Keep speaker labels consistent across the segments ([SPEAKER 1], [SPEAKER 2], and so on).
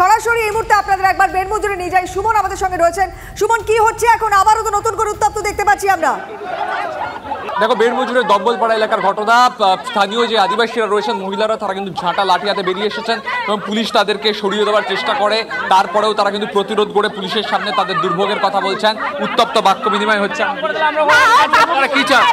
[SPEAKER 1] সরাসরি এই মুহূর্তে আপনাদের একবার বেড়মজুরে নিয়ে যাই। সুমন আমাদের সঙ্গে রয়েছেন। সুমন, কি হচ্ছে এখন? আবারও তো নতুন করে উত্তপ্ত দেখতে পাচ্ছি আমরা।
[SPEAKER 2] দেখো, বেড়মজুরের দম্বলপাড়া এলাকার ঘটনা। স্থানীয় যে আদিবাসীরা রয়েছেন, মহিলারা, তারা কিন্তু ঝাঁটা লাঠি হাতে বেরিয়ে এসেছেন এবং পুলিশ তাদেরকে সরিয়ে দেওয়ার চেষ্টা করে। তারপরেও তারা কিন্তু প্রতিরোধ করে পুলিশের সামনে তাদের দুর্ভোগের কথা বলছেন। উত্তপ্ত বাক্য বিনিময় হচ্ছে। কি চান?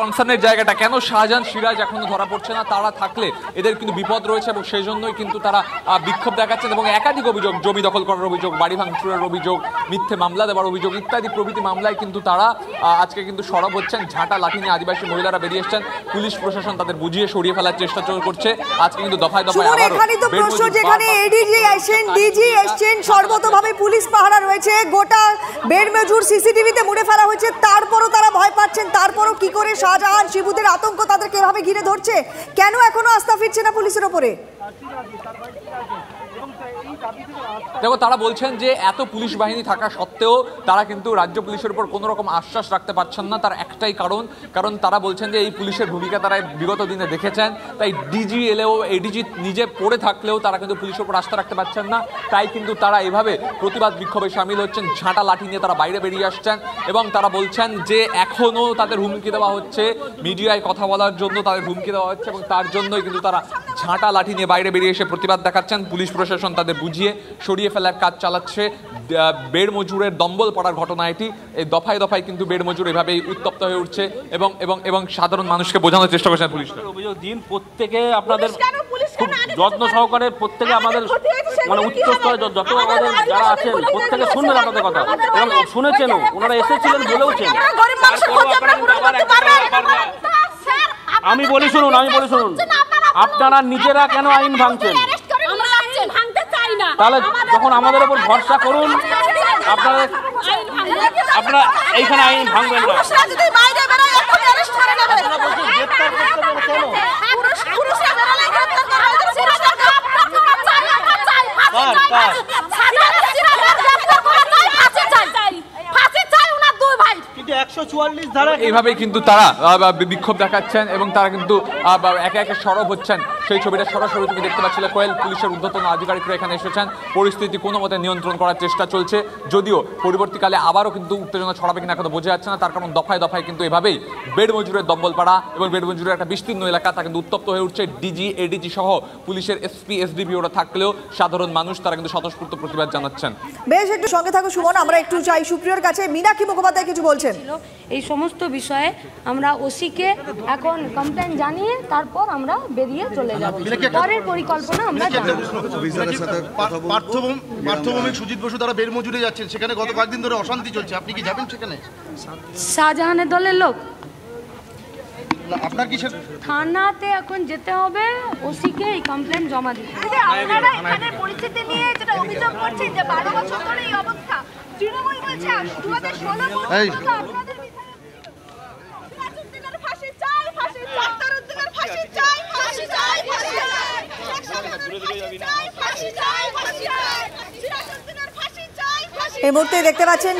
[SPEAKER 2] কনসার্নের জায়গাটা কেন শাহজাহান সিরাজ এখনো ধরা পড়ছে না? তারা থাকলে এদের কিন্তু বিপদ রয়েছে এবং সেই জন্যই কিন্তু তারা বিক্ষোভ দেখাচ্ছেন এবং একাধিক অভিযোগ, জমি দখল করার অভিযোগ, বাড়ি ভাঙচুরের অভিযোগ, মিথ্যে মামলা দেওয়ার অভিযোগ ইত্যাদি প্রভৃতি মামলায় কিন্তু তারা আজকে কিন্তু সরব হচ্ছেন। ঝাঁটা লাঠি নিয়ে আদিবাসী মহিলারা বেরিয়ে এসেছেন। পুলিশ প্রশাসন তাদের বুঝিয়ে সরিয়ে ফেলার চেষ্টা করছে। আজকে কিন্তু দফায় দফায়
[SPEAKER 1] যেখানে এডিজি আসেন, ডিজি আসছেন, সর্বতভাবে পুলিশ পাহারা রয়েছে, গোটা বেড়মজুর সিসিটিভিতে মুড়ে ফেলা হয়েছে, তারপরও তারা ভয় পাচ্ছেন। তারপরও কি করে শাহজাহান শিবুদের আতঙ্ক তাদেরকে এভাবে ঘিরে ধরছে? কেন এখনো আস্থা ফিরছে না পুলিশের ওপরে?
[SPEAKER 2] দেখো, তারা বলছেন যে এত পুলিশ বাহিনী থাকা সত্ত্বেও তারা কিন্তু রাজ্য পুলিশের উপর কোনো রকম আশ্বাস রাখতে পারছেন না। তার একটাই কারণ তারা বলছেন যে এই পুলিশের ভূমিকা তারা বিগত দিনে দেখেছেন। তাই ডিজি এলেও, এডিজি নিজে পড়ে থাকলেও তারা কিন্তু পুলিশের উপর আস্থা রাখতে পারছেন না। তাই কিন্তু তারা এভাবে প্রতিবাদ বিক্ষোভে সামিল হচ্ছেন। ঝাঁটা লাঠি নিয়ে তারা বাইরে বেরিয়ে আসছেন এবং তারা বলছেন যে এখনও তাদের হুমকি দেওয়া হচ্ছে, মিডিয়ায় কথা বলার জন্য তাদের হুমকি দেওয়া হচ্ছে এবং তার জন্যই কিন্তু তারা ঝাঁটা লাঠি নিয়ে বাইরে বেরিয়ে এসে প্রতিবাদ দেখাচ্ছেন। পুলিশ প্রশাসন তাদের বুঝিয়ে সরিয়ে ফেলার কাজ চালাচ্ছে। বেড়মজুরের দম্বল পড়ার ঘটনা এটি। এই দফায় দফায় কিন্তু বেড়মজুর এভাবেই উত্তপ্ত হয়ে উঠছে এবং এবং এবং সাধারণ মানুষকে বোঝানোর চেষ্টা করছেন পুলিশ।
[SPEAKER 3] অভিযোগ দিন, প্রত্যেকে আপনাদের খুব যত্ন সহকারে, প্রত্যেকে আমাদের মানে উচ্চ স্তরে যত আমাদের যারা আছেন প্রত্যেকে শুনবেন আপনাদের কথা এবং শুনেছেনও, ওনারা এসেছিলেন বলেওছেন। আমি বলি শুনুন, আপনারা নিজেরা কেন আইন ভাঙছেন? তাহলে যখন আমাদের উপর ভরসা করুন, আপনারা এইখানে আইন ভাঙবেন না।
[SPEAKER 2] এইভাবেই কিন্তু তারা বিক্ষোভ দেখাচ্ছেন এবং তারা কিন্তু একে একে সরব হচ্ছেন। সেই ছবিটা সরাসরি তুমি দেখতে পাচ্ছিলে। কোয়েল পুলিশের ঊর্ধ্বতন আধিকারিকরা এখানে এসেছেন। পরিস্থিতি কোনো মতে নিয়ন্ত্রণ করার চেষ্টা চলছে, যদিও পরবর্তীকালে আবারও কিন্তু উত্তেজনা ছড়াবে কিনা এখনো বোঝা যাচ্ছে না। তার কারণ দফায় দফায় কিন্তু এভাবেই বেড়মজুরের দম্বলপাড়া এবং বেড়মজুরের একটা বিস্তীর্ণ এলাকা তা কিন্তু উত্তপ্ত হয়ে উঠছে। ডিজি, এডিজি সহ পুলিশের এসপি, এসডিপি ওরা থাকলেও সাধারণ মানুষ তারা কিন্তু স্বতঃস্ফূর্ত প্রতিবাদ জানাচ্ছেন।
[SPEAKER 1] বেশ, একটু সঙ্গে থাকো সুমন। আমরা একটু চাই সুপ্রিয়র কাছে। মীনাক্ষী মুখোপাধ্যায় কিছু বলছেন
[SPEAKER 4] এই সমস্ত বিষয়ে। আমরা ওসিকে এখন কমপ্লেন জানিয়ে তারপর আমরা বেরিয়ে চলে যাব। পরের পরিকল্পনা আমরা জানাবো।
[SPEAKER 5] পার্থভূমিক সুজিত বসু তারা বেড়মজুরে যাচ্ছেন, সেখানে গত কয়েকদিন ধরে অশান্তি চলছে। আপনি কি যাবেন সেখানে?
[SPEAKER 4] শাহজাহানের দলের লোক
[SPEAKER 5] আপনার কি
[SPEAKER 4] থানাতে এখন যেতে হবে, ওসিকে এই কমপ্লেন জমা দিতে।
[SPEAKER 6] আপনারা এখানে পরিস্থিতি নিয়ে যেটা অভিযোগ করছেন যে 12 বছর ধরে এই অবস্থা, তৃণমূল বলছে 2016 আপনাদের ফাঁসি চাই, ফাঁসি চাই, তারুদ্দিনের ফাঁসি চাই, ফাঁসি চাই, ফাঁসি চাই, ফাঁসি চাই, ফাঁসি চাই, সিরাজউদ্দিনের ফাঁসি চাই, ফাঁসি।
[SPEAKER 1] এই মুহূর্তে দেখতে পাচ্ছেন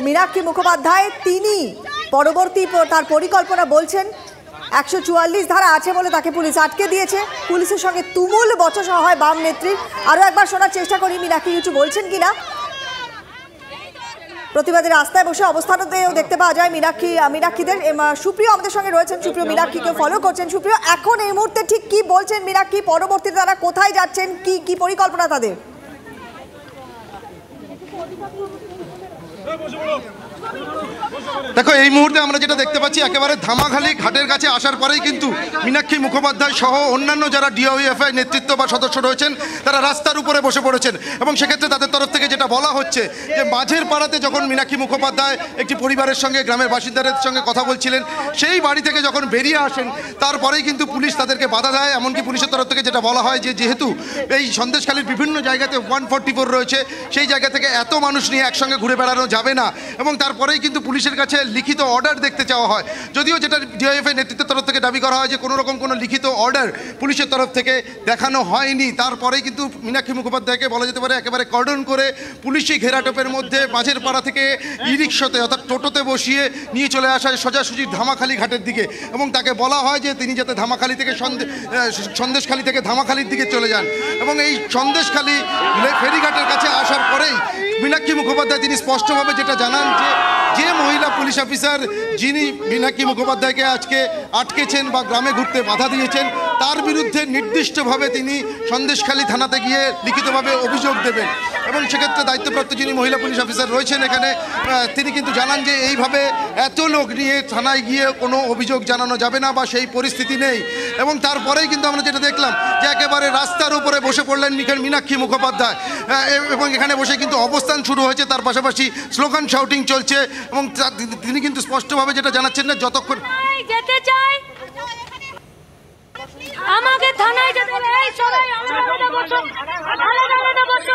[SPEAKER 1] মীনাক্ষী মুখোপাধ্যায়, তিনি পরবর্তী তার পরিকল্পনা বলছেন। 144 ধারা আছে বলে তাকে পুলিশ আটকে দিয়েছে। পুলিশের সঙ্গে তুমুল বচসা হয় বাম নেত্রীর। আরও একবার শোনার চেষ্টা করি মীনাক্ষী কিছু বলছেন কিনা। প্রতিবাদের রাস্তায় বসে অবস্থানতেও দেখতে পাওয়া যায় মীনাক্ষীদের। সুপ্রিয় আমাদের সঙ্গে রয়েছেন। সুপ্রিয় মীনাক্ষীকে ফলো করছেন। সুপ্রিয়, এখন এই মুহূর্তে ঠিক কি বলছেন মীনাক্ষী? পরবর্তীতে তারা কোথায় যাচ্ছেন, কি পরিকল্পনা তাদের?
[SPEAKER 5] দেখো, এই মুহূর্তে আমরা যেটা দেখতে পাচ্ছি, একেবারে ধামাখালি ঘাটের কাছে আসার পরেই কিন্তু মীনাক্ষী মুখোপাধ্যায় সহ অন্যান্য যারা ডিওএফআই নেতৃত্ব বা সদস্য রয়েছেন তারা রাস্তার উপরে বসে পড়েছেন এবং সেক্ষেত্রে তাদের তরফ থেকে যেটা বলা হচ্ছে যে মাঝের পাড়াতে যখন মীনাক্ষী মুখোপাধ্যায় একটি পরিবারের সঙ্গে, গ্রামের বাসিন্দাদের সঙ্গে কথা বলছিলেন, সেই বাড়ি থেকে যখন বেরিয়ে আসেন তারপরেই কিন্তু পুলিশ তাদেরকে বাধা দেয়। এমনকি পুলিশের তরফ থেকে যেটা বলা হয় যে যেহেতু এই সন্দেশখালীর বিভিন্ন জায়গাতে 144 রয়েছে, সেই জায়গা থেকে এত মানুষ নিয়ে একসঙ্গে ঘুরে বেড়ানো যাবে না এবং তার তারপরেই কিন্তু পুলিশের কাছে লিখিত অর্ডার দেখতে চাওয়া হয়। যদিও যেটা ডিওএফআই নেতৃত্বের তরফ থেকে দাবি করা হয় যে কোনো রকম কোনো লিখিত অর্ডার পুলিশের তরফ থেকে দেখানো হয়নি, তারপরেই কিন্তু মীনাক্ষী মুখোপাধ্যায়কে বলা যেতে পারে একেবারে কর্ডন করে পুলিশি ঘেরাটোপের মধ্যে মাঝের পাড়া থেকে ই-রিক্সাতে অর্থাৎ টোটোতে বসিয়ে নিয়ে চলে আসা হয় সোজাসুজি ধামাখালি ঘাটের দিকে, এবং তাকে বলা হয় যে তিনি যাতে ধামাখালি থেকে সন্দেশখালি থেকে ধামাখালির দিকে চলে যান। এবং এই সন্দেশখালি ফেরিঘাটের কাছে আসার পরেই মীনাক্ষী মুখোপাধ্যায় তিনি স্পষ্টভাবে যেটা জানান যে মহিলা পুলিশ অফিসার যিনি মীনাক্ষী মুখোপাধ্যায়কে আজকে আটকেছেন বা গ্রামে ঘুরতে বাধা দিয়েছেন তার বিরুদ্ধে নির্দিষ্টভাবে তিনি সন্দেশখালী থানাতে গিয়ে লিখিতভাবে অভিযোগ দেবেন। এবং সেক্ষেত্রে দায়িত্বপ্রাপ্ত যিনি মহিলা পুলিশ অফিসার রয়েছেন এখানে তিনি কিন্তু জানান যে এইভাবে এত লোক নিয়ে থানায় গিয়ে কোনো অভিযোগ জানানো যাবে না বা সেই পরিস্থিতি নেই। এবং তারপরেই কিন্তু আমরা যেটা দেখলাম যে একেবারে রাস্তার উপরে বসে পড়লেন মীনাক্ষী মুখোপাধ্যায়, এবং এখানে বসে কিন্তু অবস্থান শুরু হয়েছে, তার পাশাপাশি স্লোগান শাউটিং চলছে। এবং তিনি কিন্তু স্পষ্টভাবে যেটা জানাচ্ছেন না যতক্ষণ
[SPEAKER 4] যেতে চাই আমাকে থানায় যেতে হবে, এই সবাই আলাদা বসো, আলাদা বসো।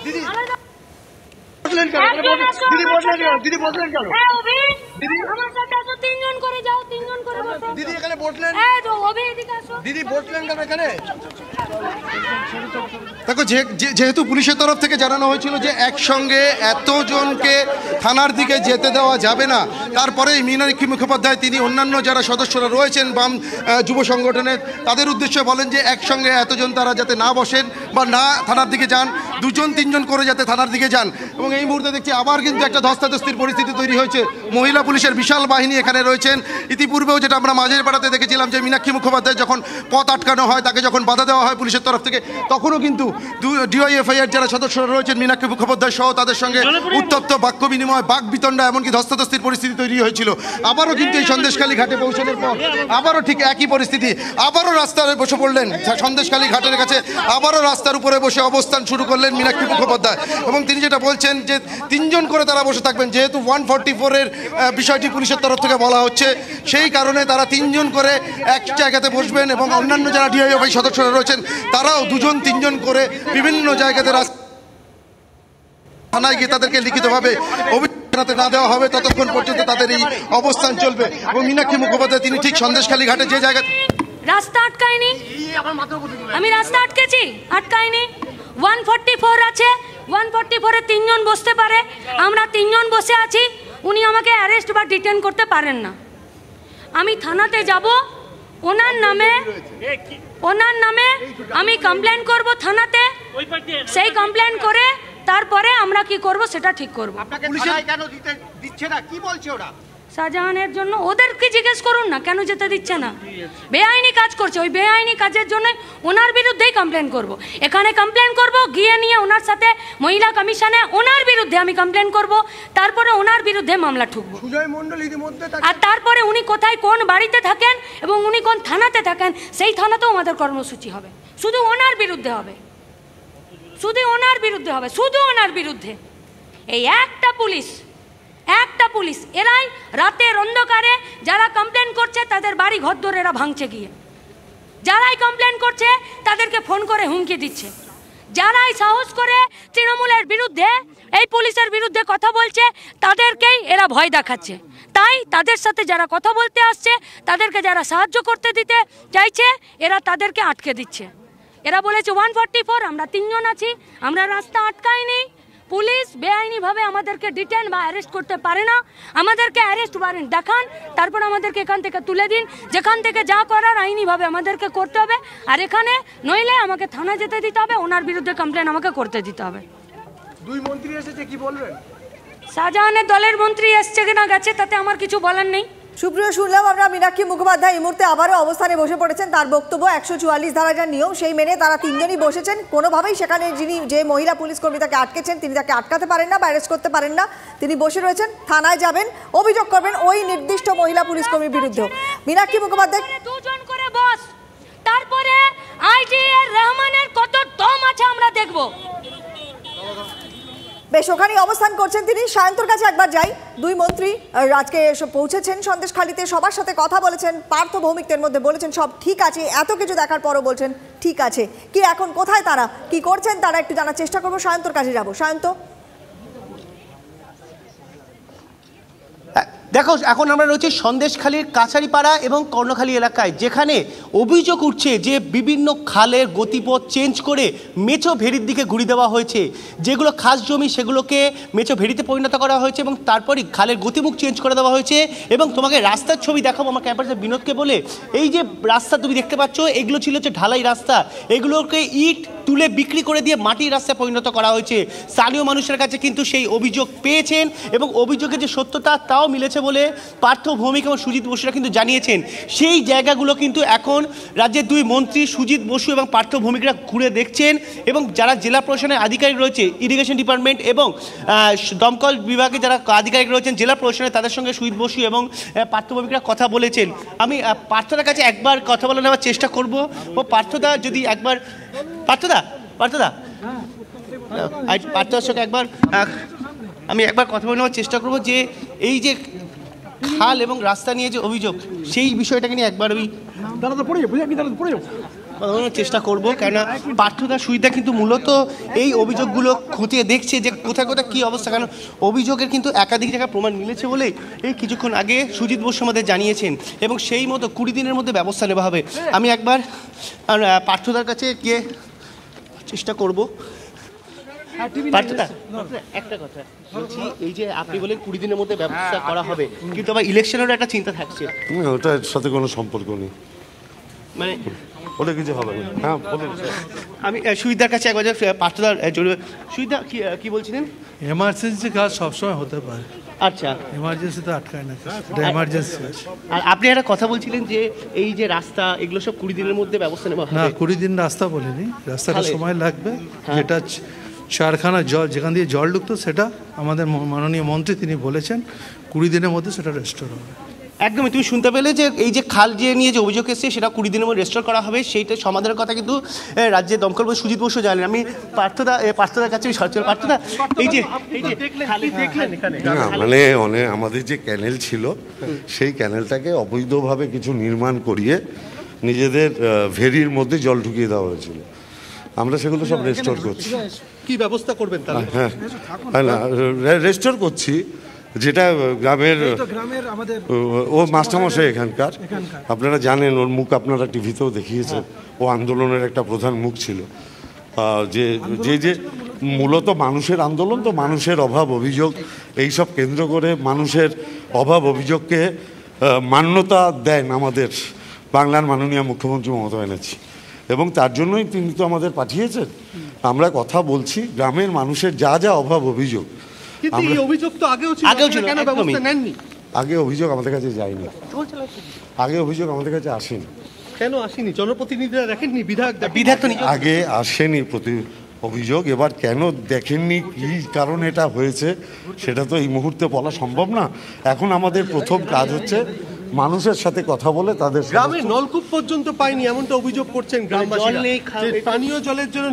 [SPEAKER 4] দিদি দিদি বসলেন কেন? আমার সাথে আসো, তিনজন করে যাও, তিনজন করে বসো। দিদি এখানে বসলেন, এই তো অভি এদিকে আসো। দিদি বসলেন কেন এখানে?
[SPEAKER 5] দেখো যেহেতু পুলিশের তরফ থেকে জানানো হয়েছিল যে একসঙ্গে এতজনকে থানার দিকে যেতে দেওয়া যাবে না, তারপরেই মীনাক্ষী মুখোপাধ্যায় তিনি অন্যান্য যারা সদস্যরা রয়েছেন বাম যুব সংগঠনের তাদের উদ্দেশ্যে বলেন যে একসঙ্গে এতজন তারা যাতে না বসেন বা না থানার দিকে যান, দুজন তিনজন করে যাতে থানার দিকে যান। এবং এই মুহূর্তে দেখছি আবার কিন্তু একটা ধস্তাধস্তির পরিস্থিতি তৈরি হয়েছে। মহিলা পুলিশের বিশাল বাহিনী এখানে রয়েছেন। ইতিপূর্বেও যেটা আমরা মাঝের পাড়াতে দেখেছিলাম যে মীনাক্ষী মুখোপাধ্যায় যখন পথ আটকানো হয়, তাকে যখন বাধা দেওয়া হয় পুলিশের তরফ থেকে, তখনও কিন্তু ডিওএফআই এর যারা সদস্যরা রয়েছেন মীনাক্ষী মুখোপাধ্যায় সহ তাদের সঙ্গে উত্তপ্ত বাক্য বিনিময়, বাক বিতণ্ডা, এমনকি ধস্তাধস্তির পরিস্থিতি তৈরি হয়েছিল। আবারও কিন্তু এই সন্দেশখালী ঘাটে পৌঁছানোর পর আবারও ঠিক একই পরিস্থিতি, আবারও রাস্তায় বসে পড়লেন সন্দেশখালী ঘাটের কাছে, আবারও রাস্তার উপরে বসে অবস্থান শুরু করলেন মীনাক্ষী মুখোপাধ্যায়। এবং তিনি যেটা বলছেন যে তিনজন করে তারা বসে থাকবেন, যেহেতু 144-এর বিষয়টি পুলিশের তরফ থেকে বলা হচ্ছে, সেই কারণে তারা তিনজন করে এক জায়গাতে বসবেন। এবং অন্যান্য যারা ডিওএফআই সদস্যরা রয়েছেন তারাও দুজন তিনজন করে বিভিন্ন জায়গাতে থানায় গিয়ে তাদেরকে লিখিতভাবে অভিযোগ না দেওয়া হবে ততক্ষণ পর্যন্ত তাদের এই অবস্থান চলবে। এবং মীনাক্ষী মুখোপাধ্যায় তিনি ঠিক সন্দেশখালী ঘাটে যে জায়গা
[SPEAKER 4] রাস্তা আটকায়নি, আমি রাস্তা আটকেছি, আটকায়নি। 144 আছে, 144-এ তিনজন বসতে পারে, আমরা তিনজন বসে আছি, উনি আমাকে অ্যারেস্ট বা ডিটেন করতে পারেন না। আমি থানাতে যাব, ওনার নামে আমি কমপ্লেন করব থানাতে, সেই কমপ্লেন করে তারপরে আমরা কি করব সেটা ঠিক করব। শাহজাহানের জন্য ওদেরকে জিজ্ঞেস করুন না কেন যেতে দিচ্ছে না, বেআইনি কাজ করছে, ওই বেআইনি কাজের জন্য ওনার বিরুদ্ধেই কমপ্লেন করব। এখানে কমপ্লেন করব, গিয়ে নিয়ে ওনার সাথে মহিলা কমিশনে ওনার বিরুদ্ধে আমি কমপ্লেন করব, তারপরে ওনার বিরুদ্ধে মামলা ঠুকবো। আর তারপরে উনি কোথায় কোন বাড়িতে থাকেন এবং উনি কোন থানাতে থাকেন সেই থানাতেও আমাদের কর্মসূচি হবে, শুধু ওনার বিরুদ্ধে হবে, শুধু ওনার বিরুদ্ধে হবে, শুধু ওনার বিরুদ্ধে। এই একটা পুলিশ এরাই রাতের অন্ধকারে যারা কমপ্লেন করছে তাদের বাড়ি ঘর ধরে এরা ভাঙছে, গিয়ে যারাই কমপ্লেন করছে তাদেরকে ফোন করে হুমকি দিচ্ছে, যারাই সাহস করে তৃণমূলের বিরুদ্ধে এই পুলিশের বিরুদ্ধে কথা বলছে তাদেরকেই এরা ভয় দেখাচ্ছে। তাই তাদের সাথে যারা কথা বলতে আসছে, তাদেরকে যারা সাহায্য করতে দিতে চাইছে, এরা তাদেরকে আটকে দিচ্ছে। এরা বলেছে 144, আমরা তিনজন আছি, আমরা রাস্তা আটকাইনি। পুলিশ বেআইনিভাবে আমাদেরকে ডিটেন বা অ্যারেস্ট করতে পারে না, আমাদেরকে অ্যারেস্ট ওয়ারেন্ট দেখান, তারপর আমাদেরকে এখান থেকে তুলে দিন, যেখান থেকে যা করার আইনিভাবে আমাদেরকে করতে হবে। আর এখানে নইলে আমাকে থানা যেতে দিতে হবে, ওনার বিরুদ্ধে কমপ্লেন আমাকে করতে দিতে হবে।
[SPEAKER 7] দুই মন্ত্রী এসেছে, কি বলবেন?
[SPEAKER 4] শাহজাহানের দলের মন্ত্রী এসছে কিনা গেছে তাতে আমার কিছু বলার নেই।
[SPEAKER 1] সুপ্রিয়, শুনলাম আমরা মীনাক্ষী মুখোপাধ্যায় এই মুহূর্তে আবারও অবস্থানে বসে পড়েছেন। তার বক্তব্য 144 ধারা যা নিয়ম সেই মেনে তারা তিনজনই বসেছেন। কোনোভাবেই সেখানে যে মহিলা পুলিশ কর্মী তাকে আটকেছেন তিনি তাকে আটকাতে পারেন না বা অ্যারেস্ট করতে পারেন না, তিনি বসে রয়েছেন। থানায় যাবেন, অভিযোগ করবেন ওই নির্দিষ্ট মহিলা পুলিশ কর্মীর বিরুদ্ধে। মীনাক্ষী মুখোপাধ্যায়
[SPEAKER 4] দুজন করে বস, তারপরে আইজি এর রহমানের কত দম আছে আমরা দেখব।
[SPEAKER 1] বেশ, ওখানে অবস্থান করছেন তিনি। সায়ন্তর কাছে একবার যাই। দুই মন্ত্রী আজকে পৌঁছেছেন সন্দেশখালীতে, সবার সাথে কথা বলেছেন, পার্থ ভৌমিকদের মধ্যে বলেছেন সব ঠিক আছে, এত কিছু দেখার পরও বলছেন ঠিক আছে। কি এখন কোথায় তারা, কি করছেন তারা একটু জানার চেষ্টা করবো। সায়ন্তর কাছে যাব। সায়ন্ত,
[SPEAKER 8] দেখো এখন আমরা রয়েছি সন্দেশখালীর কাছারিপাড়া এবং কর্ণখালী এলাকায়, যেখানে অভিযোগ উঠছে যে বিভিন্ন খালের গতিপথ চেঞ্জ করে মেছো ভেড়ির দিকে ঘুরিয়ে দেওয়া হয়েছে। যেগুলো খাস জমি সেগুলোকে মেছো ভেড়িতে পরিণত করা হয়েছে এবং তারপরই খালের গতিমুখ চেঞ্জ করে দেওয়া হয়েছে। এবং তোমাকে রাস্তার ছবি দেখাবো আমার ক্যামেরাতে বিনোদকে বলে, এই যে রাস্তা তুমি দেখতে পাচ্ছ এগুলো ছিল হচ্ছে ঢালাই রাস্তা, এগুলোকে ইট তুলে বিক্রি করে দিয়ে মাটির রাস্তায় পরিণত করা হয়েছে। স্থানীয় মানুষের কাছে কিন্তু সেই অভিযোগ পেয়েছেন এবং অভিযোগের যে সত্যতা তাও মিলেছে বলে পার্থ ভৌমিক এবং সুজিত বসুরা কিন্তু জানিয়েছেন। সেই জায়গাগুলো কিন্তু এখন রাজ্যের দুই মন্ত্রী সুজিত বসু এবং পার্থ ভৌমিকরা ঘুরে দেখছেন এবং যারা জেলা প্রশাসনের আধিকারিক রয়েছে, ইরিগেশন ডিপার্টমেন্ট এবং দমকল বিভাগে যারা আধিকারিক রয়েছেন জেলা প্রশাসনে, তাদের সঙ্গে সুজিত বসু এবং পার্থ ভৌমিকরা কথা বলেছেন। আমি পার্থদার কাছে একবার কথা বলে নেওয়ার চেষ্টা করব। ও পার্থদা যদি একবার, পার্থদার সঙ্গে একবার আমি একবার কথা বলে নেওয়ার চেষ্টা করবো যে এই যে খাল এবং রাস্তা নিয়ে যে অভিযোগ সেই বিষয়টাকে নিয়ে একবার আমি বলানোর চেষ্টা করবো, কেননা পার্থদা সুবিধা কিন্তু মূলত এই অভিযোগগুলো খতিয়ে দেখছে যে কোথায় কোথায় কী অবস্থা, কারণ অভিযোগের কিন্তু একাধিক জায়গায় প্রমাণ মিলেছে বলেই এই কিছুক্ষণ আগে সুজিত বসু আমাদের জানিয়েছেন এবং সেই মতো 20 দিনের মধ্যে ব্যবস্থা নেওয়া হবে। আমি একবার পার্থদার কাছে গিয়ে চেষ্টা করবো। একটা কথা বলছি, এই যে আপনি বলেন 20 দিনের মধ্যে ব্যবস্থা করা হবে, কিন্তু আবার ইলেকশনেরও একটা চিন্তা থাকছে।
[SPEAKER 9] ওটার সাথে কোনো সম্পর্ক নেই,
[SPEAKER 8] মানে
[SPEAKER 9] ওটা কিছু হবে না। হ্যাঁ বলুন।
[SPEAKER 8] আমি সুবিধার কাছে একবার পার্থদার জরুরি সুবিধা কি বলছিলেন?
[SPEAKER 10] এমার্জেন্সি কাজ সবসময় হতে পারে।
[SPEAKER 8] আচ্ছা,
[SPEAKER 10] এমার্জেন্সি তো আটকায় না, এমার্জেন্সি আছে।
[SPEAKER 8] আর আপনি একটা কথা বলছিলেন যে এই যে রাস্তা এগুলো সব 20 দিনের মধ্যে ব্যবস্থা নেওয়া হবে।
[SPEAKER 10] না, 20 দিন রাস্তা বলিনি, রাস্তাটা সময় লাগবে। যেটা চারখানা জল যেখান দিয়ে জল ঢুকতো সেটা আমাদের মাননীয় মন্ত্রী তিনি বলেছেন 20 দিনের মধ্যে সেটা রেস্টোর হবে।
[SPEAKER 8] একদমই, তুমি শুনতে পেলে যে এই যে খাল যে নিয়ে যে অভিযোগ এসেছে সেটা 20 দিনের মধ্যে রেস্টোর করা হবে, সেইটা সমাধানের কথা কিন্তু রাজ্যের দমকল সুজিত বসু জানেন। আমি পার্থদার কাছে সচল পার্থদা, এই যে
[SPEAKER 9] মানে আমাদের যে ক্যানেল ছিল সেই ক্যানেলটাকে অবৈধভাবে কিছু নির্মাণ করিয়ে নিজেদের ভেরির মধ্যে জল ঢুকিয়ে দেওয়া হয়েছিল। আমরা সেগুলো সব রেস্টোর করছি।
[SPEAKER 11] কি ব্যবস্থা করবেন তাহলে?
[SPEAKER 9] হ্যাঁ, রেস্টোর করছি। যেটা গ্রামের ও মাস্টারমশাই এখানকার, আপনারা জানেন, ওর মুখ আপনারা টিভিতেও দেখিয়েছেন। ও আন্দোলনের একটা প্রধান মুখ ছিল। যে মূলত মানুষের আন্দোলন, তো মানুষের অভাব অভিযোগ এইসব কেন্দ্র করে মানুষের অভাব অভিযোগকে মান্যতা দেন আমাদের বাংলার মাননীয় মুখ্যমন্ত্রী মমতা ব্যানার্জি, এবং তার জন্যই তিনি তো আমাদের পাঠিয়েছেন। আমরা কথা বলছি গ্রামের মানুষের যা যা অভাব অভিযোগ।
[SPEAKER 11] কিন্তু এই অভিযোগ তো আগেও ছিল, কেন ব্যবস্থা নেননি?
[SPEAKER 9] আগে অভিযোগ আমাদের কাছে যায়নি, আগে অভিযোগ আমাদের কাছে আসেনি।
[SPEAKER 11] কেন আসেনি? জনপ্রতিনিধিরা দেখেননি? বিধায়ক
[SPEAKER 9] আগে আসেনি অভিযোগ। এবার কেন দেখেননি, কী কারণ এটা হয়েছে সেটা তো এই মুহূর্তে বলা সম্ভব না। এখন আমাদের প্রথম কাজ হচ্ছে মানুষের সাথে কথা বলে তাদের
[SPEAKER 11] গ্রামে নলকূপ পর্যন্ত পায়নি এমনটা অভিযোগ করছেন গ্রামবাসীরা। পানীয় জলের জন্য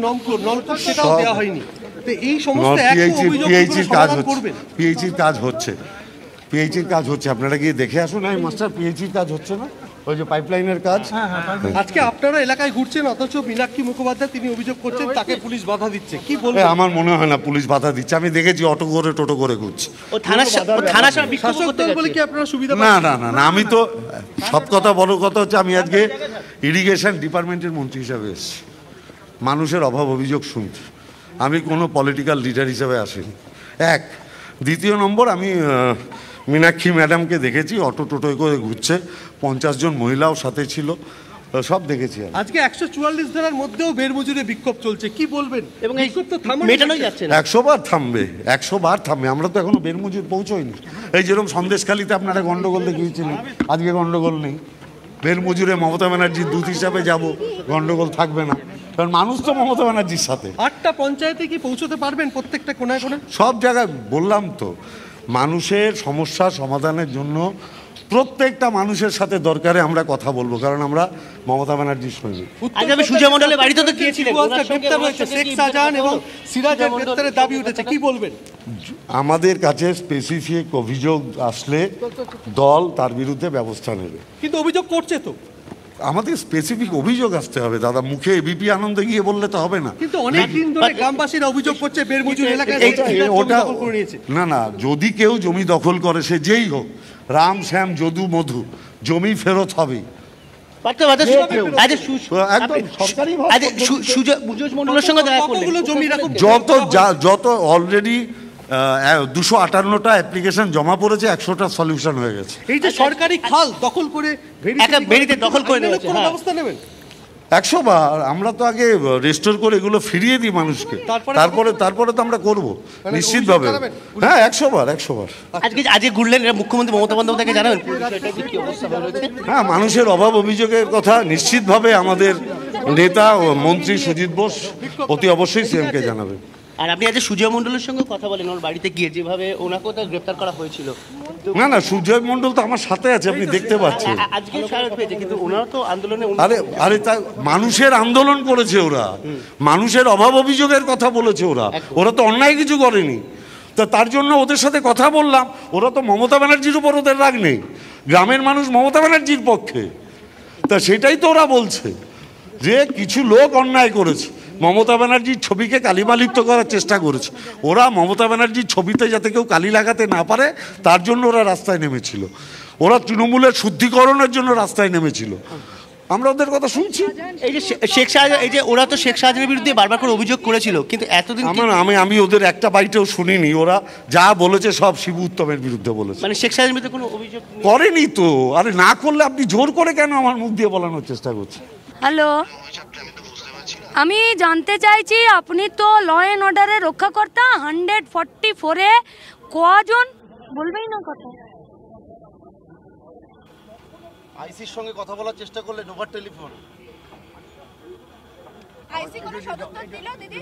[SPEAKER 11] নলকূপ সেটাও দেওয়া হয়নি। এই সমস্ত
[SPEAKER 9] পিএইচির কাজ হচ্ছে, পিএইচির কাজ হচ্ছে। আপনারা গিয়ে দেখে আসুন। মাস্টার, পিএইচির কাজ হচ্ছে না, ওই যে পাইপলাইনের কাজ।
[SPEAKER 11] আজকে আপনারা এলাকায় ঘুরছেন, অথচ মীনাক্ষী মুখোপাধ্যায় তিনি অভিযোগ করছেন তাকে পুলিশ বাধা দিচ্ছে। কি বলবেন?
[SPEAKER 9] আমার মনে হয় না পুলিশ বাধা দিচ্ছে। আমি দেখেছি অটো করে টোটো করে ঘুরছে। না, আমি তো সব কথা, বড় কথা হচ্ছে আমি আজকে ইরিগেশন ডিপার্টমেন্টের মন্ত্রী হিসাবে এসেছি মানুষের অভাব অভিযোগ শুনতে। আমি কোনো পলিটিক্যাল লিডার হিসাবে আসিনি। এক, দ্বিতীয় নম্বর, আমি মীনাক্ষী ম্যাডামকে দেখেছি অটো টোটোয় করে ঘুরছে, 50 জন মহিলাও সাথে ছিল, সব দেখেছি।
[SPEAKER 11] আজকে 144 ধারার মধ্যেও বেরমজুরে বিক্ষোভ চলছে, কি বলবেন? এবং বিক্ষোভ তো
[SPEAKER 8] মেটানোই যাচ্ছে না।
[SPEAKER 9] 100 বার থামবে, 100 বার থামবে। আমরা তো এখনো বেরমজুর পৌঁছইনি। এই যেরকম সন্দেশখালীতে আপনারা গন্ডগোল দেখিয়েছিলেন, আজকে গন্ডগোল নেই। বেরমজুরে মমতা ব্যানার্জির দূত হিসাবে যাব, গন্ডগোল থাকবে না, কারণ মানুষ তো মমতা ব্যানার্জির সাথে।
[SPEAKER 11] 8টা পঞ্চায়েতে কি পৌঁছতে পারবেন? প্রত্যেকটা কোনায় কোনায়
[SPEAKER 9] সব জায়গায় বললাম তো, মানুষের সমস্যা সমাধানের জন্য প্রত্যেকটা মানুষের সাথে দরকারে আমরা কথা বলবো, কারণ আমরা মমতা ব্যানার্জির সৈনিক।
[SPEAKER 8] সূর্য মণ্ডলের বাড়িতে তো গিয়েছিলেন,
[SPEAKER 11] শেখ শাহজাহান এবং সিরাজের গ্রেফতারের দাবি উঠেছে, কি বলবেন?
[SPEAKER 9] আমাদের কাছে স্পেসিফিক অভিযোগ আসলে দল তার বিরুদ্ধে ব্যবস্থা নেবে।
[SPEAKER 11] কিন্তু অভিযোগ করছে তো,
[SPEAKER 9] আমাদের স্পেসিফিক অভিযোগ আসতে হবে দাদা, মুখে এবিপি আনন্দে গিয়ে বললে তো হবে না।
[SPEAKER 11] কিন্তু অনেক দিন ধরে গ্রামবাসীরা অভিযোগ করছে বেরমজুর এলাকায়
[SPEAKER 9] ওটা না, যদি কেউ জমি দখল করে সে যেই হোক, রাম শ্যাম যদু মধু, জমি ফেরত হবেই। যত অলরেডি 258টা অ্যাপ্লিকেশন জমা পড়েছে, 100টা সলিউশন হয়ে গেছে।
[SPEAKER 11] এই যে সরকারি খাল দখল করে
[SPEAKER 8] দখল করে
[SPEAKER 11] ব্যবস্থা নেবেন
[SPEAKER 9] 100 বার। আমরা তো আগে রেস্টোর করে এগুলো ফিরিয়ে দিই মানুষকে, তারপরে তো আমরা করবো নিশ্চিতভাবে। হ্যাঁ, 100 বার।
[SPEAKER 8] আজকে ঘুরলেন মুখ্যমন্ত্রী মমতা বন্দ্যোপাধ্যায়কে জানাবেন?
[SPEAKER 9] হ্যাঁ, মানুষের অভাব অভিযোগের কথা নিশ্চিতভাবে আমাদের নেতা ও মন্ত্রী সুজিত বোস অতি অবশ্যই সিএমকে জানাবেন।
[SPEAKER 8] আর আপনি আজ সুজয় মণ্ডলের সঙ্গে কথা বলেন ওর বাড়িতে গিয়ে, যেভাবে ওনাকেও তো গ্রেফতার করা হয়েছিল।
[SPEAKER 9] না, সুজয় মণ্ডল তো আমার সাথে আছে, আপনি দেখতে পাচ্ছেন।
[SPEAKER 8] আজকে সারা পেয়েছে, কিন্তু ওনারা তো আন্দোলনে
[SPEAKER 9] আরে তা মানুষের আন্দোলন করেছে ওরা, মানুষের অভাব অভিযোগের কথা বলেছে ওরা তো অন্যায় কিছু করেনি। তা তার জন্য ওদের সাথে কথা বললাম। ওরা তো মমতা ব্যানার্জির উপর ওদের রাগ নেই, গ্রামের মানুষ মমতা ব্যানার্জির পক্ষে। তা সেটাই তো ওরা বলছে যে কিছু লোক অন্যায় করেছে, মমতা ব্যানার্জির ছবিকে কালিমালিপ্ত করার চেষ্টা করেছে। ওরা মমতা ব্যানার্জির ছবিতে যাতে কেউ কালি লাগাতে না পারে তার জন্য ওরা রাস্তায় নেমেছিল। ওরা তৃণমূলের শুদ্ধিকরণের জন্য রাস্তায় নেমেছিল। আমরা ওদের কথা শুনছি।
[SPEAKER 8] এই যে শেখ শাহজাহান, এই যে ওরা তো শেখ শাহজাহানের বিরুদ্ধে বারবার করে অভিযোগ করেছিল, কিন্তু এতদিন
[SPEAKER 9] আমি ওদের একটা বাইটেও শুনিনি। ওরা যা বলেছে সব শিবু উত্তমের বিরুদ্ধে বলেছে।
[SPEAKER 8] মানে শেখ শাহজাহানের বিরুদ্ধে কোনো অভিযোগ
[SPEAKER 9] করেনি তো। আরে না করলে আপনি জোর করে কেন আমার মুখ দিয়ে বলানোর চেষ্টা করছেন?
[SPEAKER 4] হ্যালো, আমি জানতে চাইছি আপনি তো ল অ্যান্ড অর্ডারের রক্ষাকর্তা, 144-এ কজন বলবেই না কথা?
[SPEAKER 5] আইসির সঙ্গে কথা বলার চেষ্টা করলে ওভার টেলিফোন।
[SPEAKER 6] আইসি কোনো সদুত্তর দিল দিদি?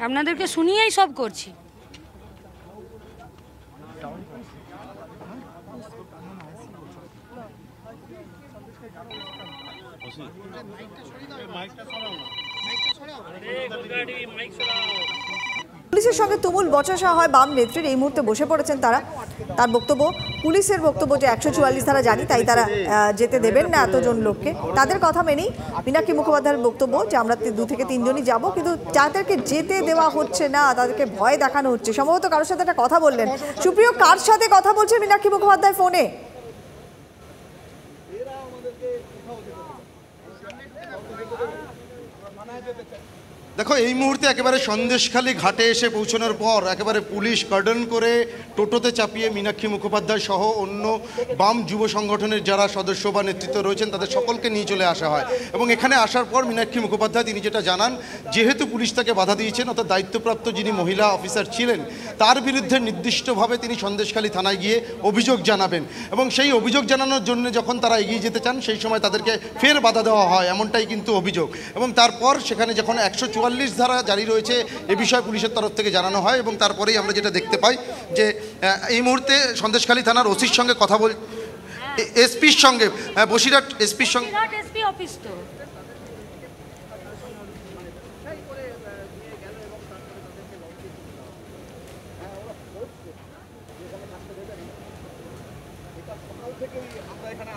[SPEAKER 4] আপনাদেরকে শুনিয়েই সব করছি।
[SPEAKER 1] পুলিশের সঙ্গে তুমুল বচসা হয় বাম নেত্রীর। এই মুহূর্তে বসে পড়েছেন তারা। তার বক্তব্য, পুলিশের বক্তব্য যে 144 ধারা জানি তাই তারা যেতে দেবেন না এতজন লোককে। তাদের কথা মেনেই মীনাক্ষী মুখোপাধ্যায়ের বক্তব্য যে আমরা 2 থেকে 3 জনই যাব, কিন্তু যাদেরকে যেতে দেওয়া হচ্ছে না তাদেরকে ভয় দেখানো হচ্ছে। সম্ভবত কারোর সাথে একটা কথা বললেন। সুপ্রিয়, কার সাথে কথা বলছেন মীনাক্ষী মুখোপাধ্যায় ফোনে?
[SPEAKER 5] দেখো, এই মুহূর্তে একেবারে সন্দেশখালী ঘাটে এসে পৌঁছানোর পর একেবারে পুলিশ কর্ডন করে টোটোতে চাপিয়ে মীনাক্ষী মুখোপাধ্যায় সহ অন্য বাম যুব সংগঠনের যারা সদস্য বা নেতৃত্ব রয়েছেন তাদের সকলকে নিয়ে চলে আসা হয়। এবং এখানে আসার পর মীনাক্ষী মুখোপাধ্যায় তিনি যেটা জানান, যেহেতু পুলিশ তাকে বাধা দিয়েছেন, অর্থাৎ দায়িত্বপ্রাপ্ত যিনি মহিলা অফিসার ছিলেন তার বিরুদ্ধে নির্দিষ্টভাবে তিনি সন্দেশখালী থানায় গিয়ে অভিযোগ জানাবেন। এবং সেই অভিযোগ জানানোর জন্য যখন তারা এগিয়ে যেতে চান সেই সময় তাদেরকে ফের বাধা দেওয়া হয়, এমনটাই কিন্তু অভিযোগ। এবং তারপর সেখানে যখন 144 ধারা জারি রয়েছে এ বিষয়ে পুলিশের তরফ থেকে জানানো হয়। এবং তারপরেই আমরা যেটা দেখতে পাই যে এই মুহূর্তে সন্দেশখালী থানার ওসির সঙ্গে কথা বল, এসপির সঙ্গে, বসিরহাট এসপির সঙ্গে,
[SPEAKER 4] এসপি অফিস তো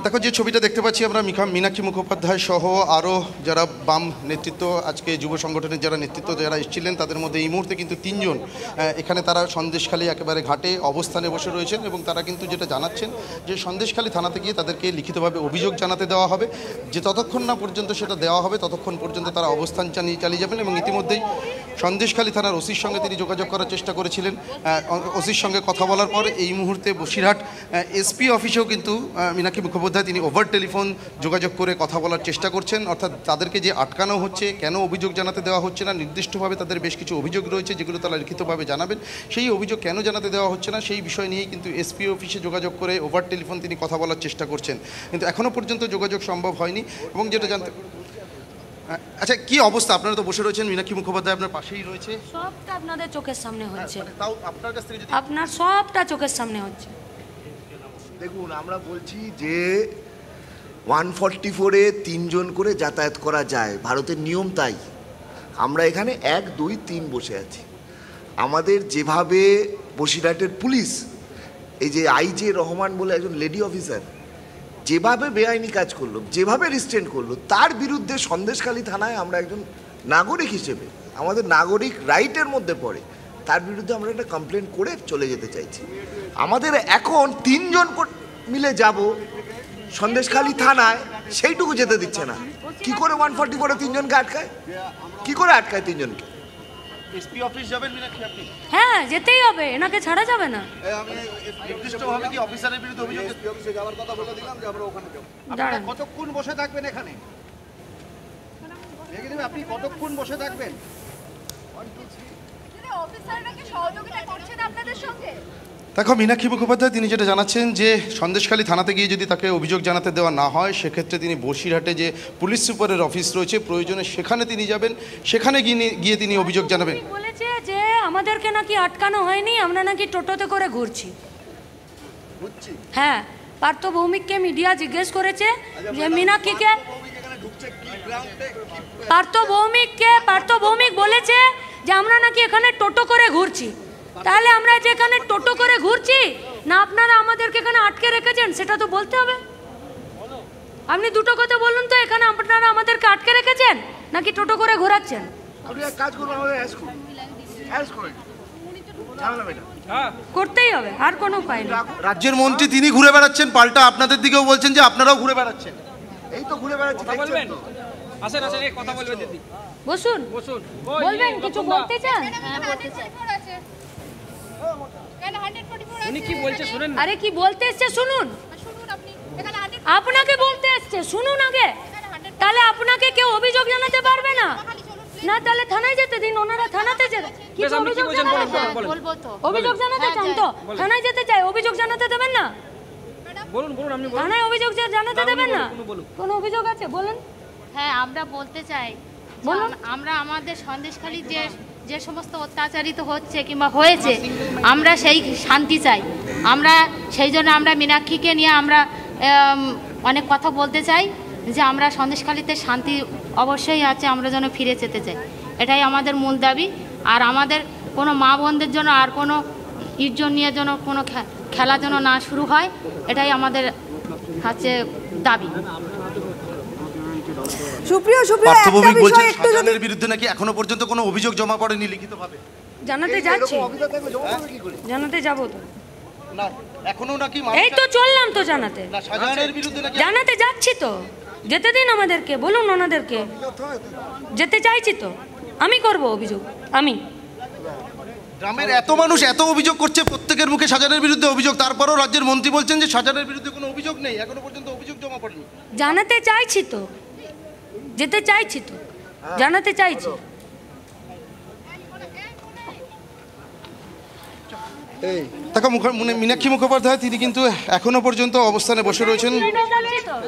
[SPEAKER 5] দেখো যে ছবিটা দেখতে পাচ্ছি আমরা, মীনাক্ষী মুখোপাধ্যায় সহ আরও যারা বাম নেতৃত্ব, আজকে যুব সংগঠনের যারা নেতৃত্ব যারা এসেছিলেন তাদের মধ্যে এই মুহূর্তে কিন্তু 3 জন এখানে তারা সন্দেশখালী একেবারে ঘাটে অবস্থানে বসে রয়েছেন। এবং তারা কিন্তু যেটা জানাচ্ছেন যে সন্দেশখালী থানাতে গিয়ে তাদেরকে লিখিতভাবে অভিযোগ জানাতে দেওয়া হবে, যে ততক্ষণ না পর্যন্ত সেটা দেওয়া হবে ততক্ষণ পর্যন্ত তারা অবস্থান চালিয়ে যাবেন। এবং ইতিমধ্যেই সন্দেশখালী থানার ওসির সঙ্গে তিনি যোগাযোগ করার চেষ্টা করেছিলেন। ওসির সঙ্গে কথা বলার পর এই মুহূর্তে বসিরহাট এসপি অফিসেও কিন্তু মীনাক্ষী মুখোপাধ্যায় তিনি ওভার টেলিফোন যোগাযোগ করে কথা বলার চেষ্টা করছেন। অর্থাৎ তাদেরকে যে আটকানো হচ্ছে, কেন অভিযোগ জানাতে দেওয়া হচ্ছে না, নির্দিষ্টভাবে তাদের বেশ কিছু অভিযোগ রয়েছে যেগুলো তারা লিখিতভাবে জানাবেন। সেই অভিযোগ কেন জানাতে দেওয়া হচ্ছে না সেই বিষয় নিয়েই কিন্তু এসপি অফিসে যোগাযোগ করে ওভার টেলিফোন তিনি কথা বলার চেষ্টা করছেন, কিন্তু এখনও পর্যন্ত যোগাযোগ সম্ভব হয়নি। এবং যেটা জানতে, আচ্ছা কি অবস্থা, আপনারা তো বসে রয়েছেন, মীনাক্ষী মুখোপাধ্যায় আপনার পাশেই রয়েছে,
[SPEAKER 4] সবটা আপনাদের চোখের সামনে হচ্ছে,
[SPEAKER 5] তাও আপনার কাছ থেকে যদি
[SPEAKER 4] আপনার সবটা চোখের সামনে হচ্ছে।
[SPEAKER 12] দেখুন, আমরা বলছি যে 144-এ 3 জন করে যাতায়াত করা যায়, ভারতের নিয়ম তাই। আমরা এখানে 1, 2, 3 বসে আছি। আমাদের যেভাবে বসিরহাটের পুলিশ, এই যে আইজে রহমান বলে একজন লেডি অফিসার, যেভাবে বেআইনি কাজ করলো, যেভাবে রিস্ট্রেন্ট করলো, তার বিরুদ্ধে সন্দেশখালী থানায় আমরা একজন নাগরিক হিসেবে, আমাদের নাগরিক রাইটের মধ্যে পড়ে, তার বিরুদ্ধে আমরা একটা কমপ্লেন করে চলে যেতে চাইছি। আমাদের এখন 3 জন মিলে যাব সন্দেশখালী থানায়, সেইটুকু যেতে দিচ্ছে না। কি করে 144-এ 3 জনকে আটকায়? কি করে আটকায় 3 জনকে?
[SPEAKER 8] এসপি অফিস যাবেন মীনাক্ষী আপনি?
[SPEAKER 4] হ্যাঁ, যেতেই হবে, এনাকে ছাড়া যাবে না।
[SPEAKER 8] আমি নির্দিষ্টভাবে কি অফিসারের বিরুদ্ধে অভিযোগ? এসপি অফিসে যাওয়ার কথা বলে দিলাম যে আমরা ওখানে যাব। আপনারা কতক্ষণ বসে থাকবেন এখানে? আপনি কতক্ষণ বসে থাকবেন?
[SPEAKER 6] অফিসাররা কি সহযোগিতা করছেন আপনাদের সঙ্গে?
[SPEAKER 5] দেখো, মীনাক্ষী মুখোপাধ্যায় তিনি যেটা জানাচ্ছেন যে সন্দেশখালী থানাতে গিয়ে যদি তাকে অভিযোগ জানাতে দেওয়া না হয়, সেক্ষেত্রে তিনি বসিরহাটে যে পুলিশ সুপারের অফিস রয়েছে, প্রয়োজনে সেখানে তিনি যাবেন, সেখানে গিয়ে তিনি অভিযোগ জানাবেন।
[SPEAKER 4] বলেছে যে আমাদেরকে নাকি আটকানো হয়নি, আমরা নাকি টোটোতে করে ঘুরছি। হ্যাঁ, পার্থ ভৌমিককে মিডিয়া জিজ্ঞেস করেছে যে মীনাক্ষীকে, পার্থ ভৌমিক বলেছে যে আমরা নাকি এখানে টোটো করে ঘুরছি। তাহলে আমরা যে এখানে টোটো করে ঘুরছি না আপনারা আমাদেরকে এখানে আটকে রেখেছেন, সেটা তো বলতে হবে। আপনি দুটো কথা বলুন তো, এখানে আপনারা আমাদেরকে আটকে রেখেছেন নাকি টোটো করে ঘোরাচ্ছেন? করতেই হবে, আর কোনো উপায় নেই।
[SPEAKER 5] রাজ্যের মন্ত্রী তিনি ঘুরে বেড়াচ্ছেন, পাল্টা আপনাদের দিকেও বলছেন যে আপনারাও ঘুরে বেড়াচ্ছেন।
[SPEAKER 12] এই তো ঘুরে বেড়াচ্ছি, বলবেন?
[SPEAKER 13] আসেন আসেন, এই কথা বলবেন দিদি।
[SPEAKER 4] বসুন, বলবেন, কিছু বলতে চান?
[SPEAKER 6] হ্যাঁ, বলতে চাই। কেন 144
[SPEAKER 13] উনি কি বলছে শুনেন।
[SPEAKER 4] আরে কি বলতে এসছে শুনুন।
[SPEAKER 6] শুনুন আপনি, এখানে
[SPEAKER 4] আপনাকে বলতে এসছে, শুনুন আগে। তাহলে আপনাকে কেউ অভিযোগ জানাতে পারবে না? না, তাহলে থানায় যেতে দিন, ওনারা থানাতে যেতে। কি অভিযোগ জানাতে চান?
[SPEAKER 6] বলবো তো।
[SPEAKER 4] অভিযোগ জানাতে চান তো? থানায় যেতে চাই, অভিযোগ জানাতে দেবেন না?
[SPEAKER 13] বলুন বলুন, আপনি বলুন।
[SPEAKER 4] থানায় অভিযোগ জানাতে দেবেন না? কোন অভিযোগ আছে বলেন।
[SPEAKER 6] হ্যাঁ, আমরা বলতে চাই,
[SPEAKER 4] বলুন।
[SPEAKER 6] আমরা আমাদের সন্দেশখালী যে সমস্ত অত্যাচারিত হচ্ছে কিংবা হয়েছে, আমরা সেই শান্তি চাই। আমরা সেই জন্য আমরা মীনাক্ষীকে নিয়ে আমরা অনেক কথা বলতে চাই যে আমরা সন্দেশখালীতে শান্তি অবশ্যই আছে, আমরা যেন ফিরে যেতে চাই। এটাই আমাদের মূল দাবি। আর আমাদের কোনো মা বোনদের জন্য আর কোনো ইজ্জত নিয়ে যেন কোনো খেলা যেন না শুরু হয়, এটাই আমাদের হচ্ছে দাবি।
[SPEAKER 5] শাহজাহানের বিরুদ্ধে নাকি এখনো পর্যন্ত কোনো অভিযোগ জমা পড়েনি লিখিতভাবে।
[SPEAKER 4] জানাতে যাচ্ছি, জানাতে যাবো তো।
[SPEAKER 5] না, এখনো নাকি
[SPEAKER 4] এই তো চললাম তো জানাতে।
[SPEAKER 5] শাহজাহানের বিরুদ্ধে নাকি
[SPEAKER 4] জানাতে যাচ্ছি তো, যেতে দিন আমাদেরকে, বলুন ওনাদেরকে। যেতে চাইছি তো, আমি করব অভিযোগ। আমি
[SPEAKER 5] গ্রামের এত মানুষ এত অভিযোগ করছে, প্রত্যেকের মুখে শাহজাহানের বিরুদ্ধে অভিযোগ, তারপরও রাজ্যের মন্ত্রী বলছেন যে শাহজাহানের বিরুদ্ধে কোনো অভিযোগ নেই, এখনো পর্যন্ত অভিযোগ জমা পড়েনি।
[SPEAKER 4] জানাতে চাইছি তো, যেতে চাইছি তো, জানাতে চাইছি।
[SPEAKER 5] দেখো, মীনাক্ষী মুখোপাধ্যায় তিনি কিন্তু এখনো পর্যন্ত অবস্থানে বসে রয়েছেন।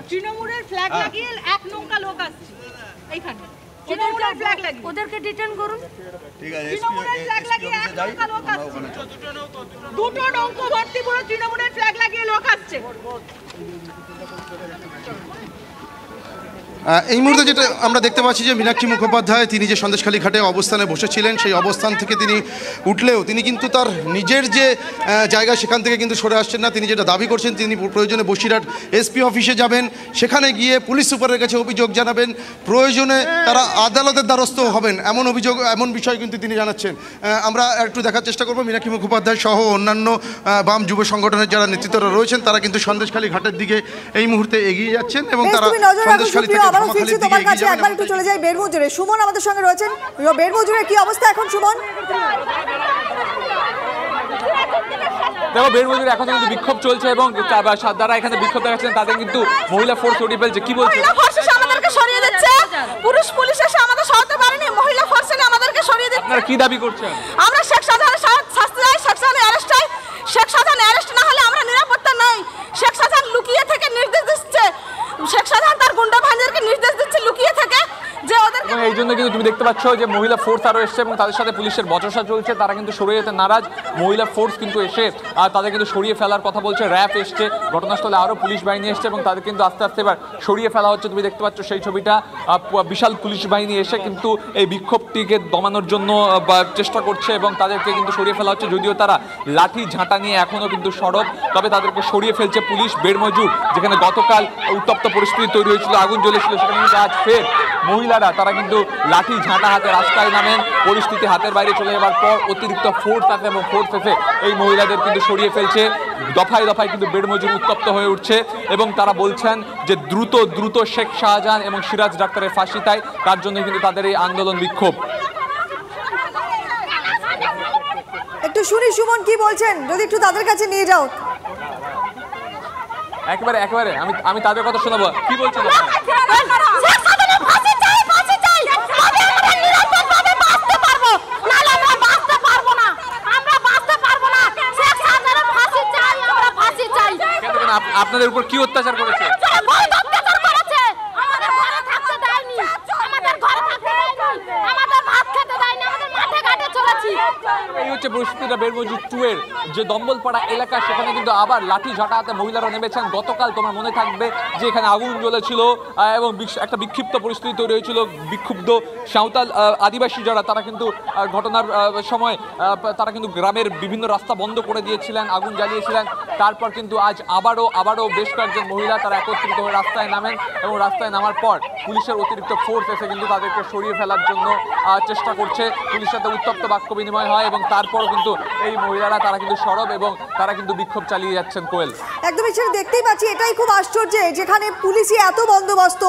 [SPEAKER 14] তৃণমূলের ফ্ল্যাগ লাগিয়ে এক নৌকা লোক আসছে এইখানে, তৃণমূলের ফ্ল্যাগ লাগিয়ে
[SPEAKER 4] ওদেরকে ডিটেইন করুন।
[SPEAKER 14] ঠিক আছে, তৃণমূলের ফ্ল্যাগ লাগিয়ে এক নৌকা লোক আসছে, দুটো নৌকা ভর্তি পুরো তৃণমূলের ফ্ল্যাগ লাগিয়ে লোক আসছে।
[SPEAKER 5] এই মুহূর্তে যেটা আমরা দেখতে পাচ্ছি যে মীনাক্ষী মুখোপাধ্যায় তিনি যে সন্দেশখালী ঘাটে অবস্থানে বসেছিলেন, সেই অবস্থান থেকে তিনি উঠলেও তিনি কিন্তু তার নিজের যে জায়গা সেখান থেকে কিন্তু সরে আসছেন না। তিনি যেটা দাবি করছেন, তিনি প্রয়োজনে বসিরহাট এসপি অফিসে যাবেন, সেখানে গিয়ে পুলিশ সুপারের কাছে অভিযোগ জানাবেন, প্রয়োজনে তারা আদালতের দ্বারস্থ হবেন, এমন বিষয় কিন্তু তিনি জানাচ্ছেন। আমরা একটু দেখার চেষ্টা করবো মীনাক্ষী মুখোপাধ্যায় সহ অন্যান্য বাম যুব সংগঠনের যারা নেতৃত্বরা রয়েছেন, তারা কিন্তু সন্দেশখালী ঘাটের দিকে এই মুহূর্তে এগিয়ে যাচ্ছেন এবং তারা সন্দেশখালী থেকে
[SPEAKER 1] আবারও ফিরছি তোমার কাছে, একবার একটু চলে যাই বেরমজুরে। সুমন আমাদের সঙ্গে রয়েছেন। বেরমজুরের কি অবস্থা এখন সুমন?
[SPEAKER 2] দেখো, বেরমজুরে এখন কিন্তু বিক্ষোভ চলছে এবং যারা এখানে বিক্ষোভ দেখাচ্ছেন তাদের কিন্তু মহিলা ফোর্স সরিয়ে ফেলছে। কি বলছে?
[SPEAKER 14] মহিলা ফোর্স আমাদেরকে সরিয়ে দিচ্ছে, পুলিশ এসে আমাদের সরাতে পারেনি, মহিলা ফোর্স আমাদেরকে সরিয়ে দিচ্ছে।
[SPEAKER 2] আপনারা কি দাবি করছেন?
[SPEAKER 14] আমরা শেখ শাহজাহানের শাস্তি চাই, শেখ শাহজাহানের অ্যারেস্ট চাই। শেখ শাহজাহান অ্যারেস্ট না হলে আমরা নিরাপত্তা নাই। শেখ শাহজাহান লুকিয়ে থেকে নির্দেশ দিচ্ছে, শেখ শাহজাহান তার গুন্ডা ভাইদেরকে নির্দেশ দিচ্ছে লুকিয়ে থেকে যে ওদের।
[SPEAKER 2] এবং এই জন্য কিন্তু তুমি দেখতে পাচ্ছ যে মহিলা ফোর্স আরও এসছে এবং তাদের সাথে পুলিশের বচসা চলছে। তারা কিন্তু সরিয়ে যেতে নারাজ। মহিলা ফোর্স কিন্তু এসে তাদের কিন্তু সরিয়ে ফেলার কথা বলছে। র্যাব এসছে, ঘটনাস্থলে আরও পুলিশ বাহিনী এসছে এবং তাদের কিন্তু আস্তে আস্তে এবার সরিয়ে ফেলা হচ্ছে। তুমি দেখতে পাচ্ছ সেই ছবিটা, বিশাল পুলিশ বাহিনী এসে কিন্তু এই বিক্ষোভটিকে দমানোর জন্য চেষ্টা করছে এবং তাদেরকে কিন্তু সরিয়ে ফেলা হচ্ছে। যদিও তারা লাঠি ঝাঁটা নিয়ে এখনও কিন্তু সরব তবে তাদেরকে সরিয়ে ফেলছে পুলিশ। বেড়মজুর যেখানে গতকাল উত্তপ্ত পরিস্থিতি তৈরি হয়েছিল, আগুন জ্বলেছিল, সেখানে কিন্তু আজ ফের মহিলারা তারা কিন্তু লাঠি ঝাঁটা হাতে রাস্তায় নামেন। পরিস্থিতি হাতের বাইরে চলে যাওয়ার পর অতিরিক্ত ফোর্স আছে এবং ফোর্স এসে এই মহিলাদের কিন্তু সরিয়ে ফেলছে। দফায় দফায় কিন্তু বেড়মজুর উত্তপ্ত হয়ে উঠছে এবং তারা বলছেন যে দ্রুত দ্রুত শেখ শাহজাহান এবং সিরাজ ডাক্তারের ফাঁসি চাই, তার জন্য কিন্তু তাদের এই আন্দোলন বিক্ষোভ।
[SPEAKER 1] একটু শুনি সুমন কি বলছেন, যদি একটু তাদের কাছে নিয়ে যাও।
[SPEAKER 2] একেবারে একেবারে আমি তাদের কথা শোনাবো। কি বলছেন? আপনাদের উপর কি অত্যাচার করেছে? এই হচ্ছে পরিস্থিতিটা বেড়মজুর 2 এর যে দম্বলপাড়া এলাকা, সেখানে কিন্তু আবার লাঠি ঝাঁটা হাতে মহিলারা নেমেছেন। গতকাল তোমার মনে থাকবে যে এখানে আগুন জ্বলেছিল এবং একটা বিক্ষিপ্ত পরিস্থিতি তৈরি হয়েছিল। বিক্ষুব্ধ সাঁওতাল আদিবাসী যারা তারা কিন্তু ঘটনার সময় তারা কিন্তু গ্রামের বিভিন্ন রাস্তা বন্ধ করে দিয়েছিলেন, আগুন জ্বালিয়েছিলেন। তারপর কিন্তু আজ আবারও বেশ কয়েকজন মহিলা তারা একত্রিত হয়ে রাস্তায় নামেন এবং রাস্তায় নামার পর পুলিশের অতিরিক্ত ফোর্স এসে কিন্তু তাদেরকে সরিয়ে ফেলার জন্য চেষ্টা করছে। পুলিশের সাথে উত্তপ্ত বাক্য বিনিময় হয় এবং তারপরও কিন্তু এই মহিলারা তারা কিন্তু সরব এবং তারা কিন্তু বিক্ষোভ চালিয়ে যাচ্ছেন। কোয়েল,
[SPEAKER 1] একদমই সেটা দেখতেই পাচ্ছি। এটাই খুব আশ্চর্য, যেখানে পুলিশই এত বন্দোবস্ত,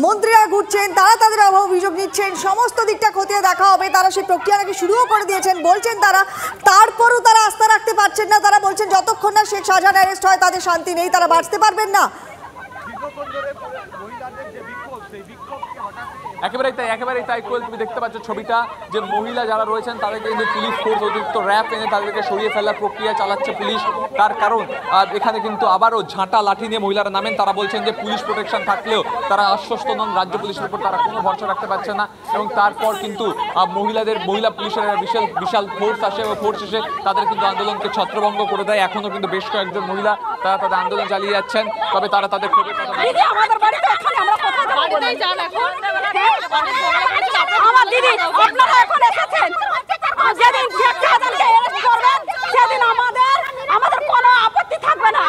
[SPEAKER 1] মন্ত্রীরা ঘুরছেন, তারা তাদের অভিযোগ নিচ্ছেন, সমস্ত দিকটা খতিয়ে দেখা হবে, তারা সেই প্রক্রিয়া নাকি শুরুও করে দিয়েছেন বলছেন তারা। তারপরও তারা আস্থা রাখতে পারছেন না। তারা বলছেন যতক্ষণ না শেখ শাহজাহান অ্যারেস্ট হয় তাদের শান্তি নেই, তারা বাঁচতে পারবেন না।
[SPEAKER 2] একেবারেই তাই কোয়েল, তুমি দেখতে পাচ্ছ ছবিটা যে মহিলা যারা রয়েছেন তাদেরকে কিন্তু পুলিশ ফোর্স অতিরিক্ত র্যাব এনে তাদেরকে সরিয়ে ফেলার প্রক্রিয়া চালাচ্ছে পুলিশ। তার কারণ এখানে কিন্তু আবারও ঝাঁটা লাঠি নিয়ে মহিলারা নামেন। তারা বলছেন যে পুলিশ প্রোটেকশন থাকলেও তারা আশ্বস্ত নন, রাজ্য পুলিশের উপর তারা কোনো ভরসা রাখতে পারছে না। এবং তারপর কিন্তু মহিলা পুলিশের বিশাল ফোর্স আসে এবং ফোর্স এসে তাদের কিন্তু আন্দোলনকে ছত্রভঙ্গ করে দেয়। এখনো কিন্তু বেশ কয়েকজন মহিলা তারা তাদের আন্দোলন চালিয়ে যাচ্ছেন, তবে তারা তাদের ক্ষোভের কথা
[SPEAKER 14] আমার দিদি আপনারা এখন এসেছেন, যেদিন শেখ শাহজাহানকে অ্যারেস্ট করবেন সেদিন আমাদের কোনো আপত্তি থাকবে না।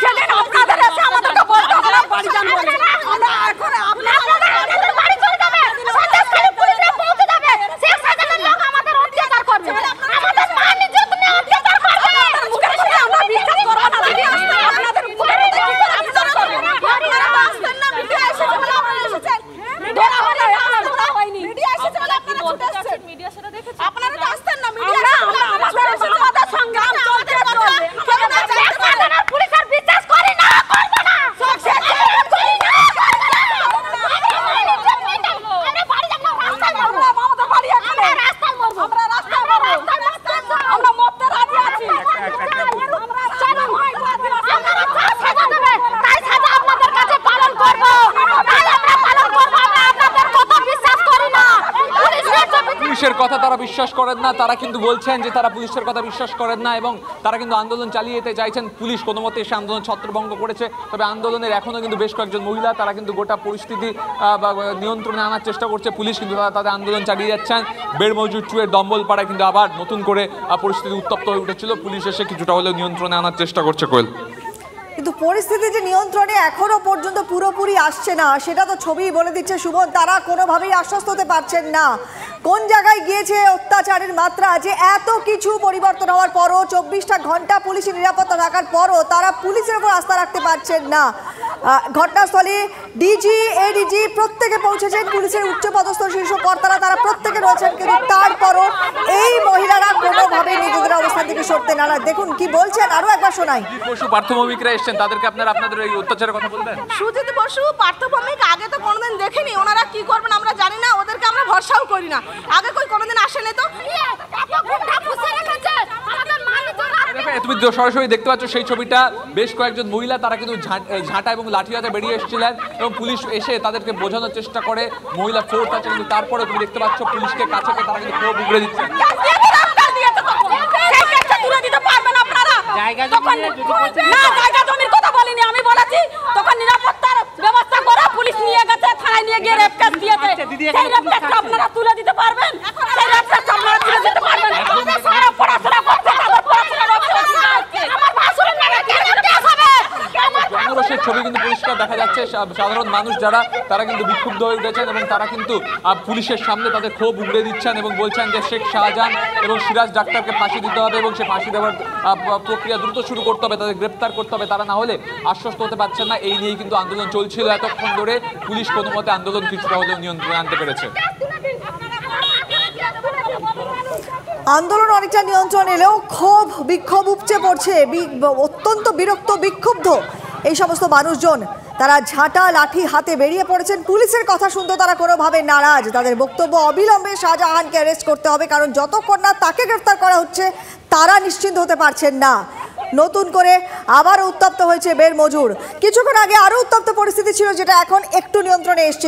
[SPEAKER 14] সেদিন আপনাদের এসে আমাদেরকে বলতে হবে বাড়ি যান বলে। আমরা এখন আপনাদের বাড়ি চলে যাবে, সন্দেশখালী পুলিশে পৌঁছে যাবে। শেখ শাহজাহানের লোক আমাদের অত্যাচার করবে, আমাদের মান ইজ্জত নিয়ে অত্যাচার করবে। মুখের সাথে আমরা বিশ্বাস করব না দিদি, আপনাদের মুখের মধ্যে কি করে অত্যাচার করবে? আপনারা তো আসছেন না, মিডিয়া এসেছে বলে আমরা এসেছেন। মিডিয়া হলে হয়নি, মিডিয়া এসেছে বলে আপনারা ছুটে আসছেন। মিডিয়া সেটা দেখেছে, আপনারা তো আসছেন না। মিডিয়া আমাদের সংগ্রাম চলতে চলবে। শেখ শাহজাহানের পুলিশের বিশ্বাস করি না, করব না। শেখ শাহজাহান করি না, আমরা বাড়ি যাব, রাস্তায় মরব। আমাদের বাড়ি এখানে, রাস্তায় মরব, আমরা রাস্তায় মরব, আমরা মরতে রাজি আছি। আমরা চলো, আপনারা যা সাজা দেবে তাই সাজা আপনাদের কাছে পালন করব, তাই আমরা পালন করব। আমরা আপনাদের কথা বিশ্বাস করি না।
[SPEAKER 2] পুলিশের কথা তারা বিশ্বাস করেন না। তারা কিন্তু বলছেন যে তারা পুলিশের কথা বিশ্বাস করেন না এবং তারা কিন্তু আন্দোলন চালিয়ে যেতে চাইছেন। পুলিশ কোনো মতে এসে আন্দোলন ছত্রভঙ্গ করেছে, তবে আন্দোলনের এখনো কিন্তু বেশ কয়েকজন মহিলা তারা কিন্তু গোটা পরিস্থিতি নিয়ন্ত্রণে আনার চেষ্টা করছে। পুলিশ কিন্তু তাদের আন্দোলন চালিয়ে যাচ্ছেন। বেড়মজুর 2 এর দম্বলপাড়ায় কিন্তু আবার নতুন করে পরিস্থিতি উত্তপ্ত হয়ে উঠেছিল। পুলিশ এসে কিছুটা হলেও নিয়ন্ত্রণে আনার চেষ্টা করছে। কোয়েল,
[SPEAKER 1] কিন্তু পরিস্থিতি যে নিয়ন্ত্রণে এখনো পর্যন্ত পুরোপুরি আসছে না সেটা তো ছবি বলে দিচ্ছে সুমন। তারা কোনোভাবেই আশ্বস্ত হতে পারছেন না। কোন জায়গায় গিয়েছে অত্যাচারের মাত্রা, যে এত কিছু পরিবর্তন হওয়ার পরও 24টা ঘন্টা পুলিশের নিরাপত্তা থাকার পরও তারা পুলিশের উপর আস্থা রাখতে পারছেন না। ঘটনাস্থলে ডিজি, এডিজি প্রত্যেকে পৌঁছেছেন, পুলিশের উচ্চপদস্থ শীর্ষ কর্তারা তারা প্রত্যেকে রয়েছেন, কিন্তু তারপরও এই মহিলারা কোনোভাবে নিজেদের অবস্থান থেকে সরতে না। দেখুন কি বলছেন, আরো একবার শোনাই।
[SPEAKER 2] পশু পার্থভৌমিকরা এসেছেন, তাদেরকে আপনাদের এই অত্যাচারের কথা বলবেন।
[SPEAKER 14] সুজিত বসু পার্থভৌমিক আগে তো কোনোদিন দেখিনি, ওনারা কি করবেন আমরা জানি না, ওদেরকে আমরা ভরসাও করি না। আগে কোনোদিন আসেনি তো।
[SPEAKER 2] তুমি সরাসরি দেখতে পাচ্ছ সেই ছবিটা, বেশ কয়েকজন মহিলা তারা কিন্তু ঝাঁটা এবং লাঠি হাতে বেরিয়ে এসেছিলেন এবং পুলিশ এসে তাদেরকে বোঝানোর চেষ্টা করে। মহিলা ফোর্স আছে, কিন্তু তারপরে তুমি দেখতে পাচ্ছ পুলিশকে কাছে তারা কিন্তু ক্ষোভ উগড়ে দিচ্ছে।
[SPEAKER 14] জায়গা জমির কথা বলিনি, আমি বলেছি তখন নিরাপত্তার ব্যবস্থা করা, পুলিশ নিয়ে গেছে, থানায় নিয়ে গিয়ে রেপ কেস দিয়েছে। সেই রেপ কেসটা আপনারা তুলে দিতে পারবেন? সেই রেপ কেসটা আপনারা তুলে দিতে পারবেন? পড়াশোনা করছে, তাদের পড়াশোনা আমার ভাসুরের নামে
[SPEAKER 2] দেখা যাচ্ছে সাধারণ মানুষ যারা তারা কিন্তু বিক্ষুব্ধ হয়ে উঠেছেন এবং তারা কিন্তু পুলিশের সামনে তাদের ক্ষোভ উগড়ে দিচ্ছেন এবং বলছেন যে শেখ শাহজাহান এবং সিরাজ ডাক্তারকে ফাঁসি দিতে হবে এবং সে ফাঁসি দেওয়ার প্রক্রিয়া দ্রুত শুরু করতে হবে, তাদের গ্রেপ্তার করতে হবে, তারা না হলে আশ্বস্ত হতে পারছেন না। এই নিয়েই কিন্তু আন্দোলন চলছিল এতক্ষণ ধরে। পুলিশ কোনো মতে আন্দোলন কিছুটা হলেও নিয়ন্ত্রণে আনতে পেরেছে।
[SPEAKER 1] আন্দোলন অনেকটা নিয়ন্ত্রণ এলেও ক্ষোভ বিক্ষোভ উপচে পড়ছে, অত্যন্ত বিরক্ত বিক্ষুব্ধ এই সমস্ত মানুষজন। তারা ঝাঁটা লাঠি হাতে বেরিয়ে পড়েছেন। পুলিশের কথা শুনতে তারা কোনোভাবে নারাজ। তাদের বক্তব্য অবিলম্বে শাহজাহানকে অ্যারেস্ট করতে হবে, কারণ যতক্ষণ না তাকে গ্রেফতার করা হচ্ছে তারা নিশ্চিন্ত হতে পারছেন না। নতুন করে আবার উত্তপ্ত হয়েছে বের মজুর। কিছুক্ষণ আগে আরও উত্তপ্ত পরিস্থিতি ছিল, যেটা এখন একটু নিয়ন্ত্রণে এসছে।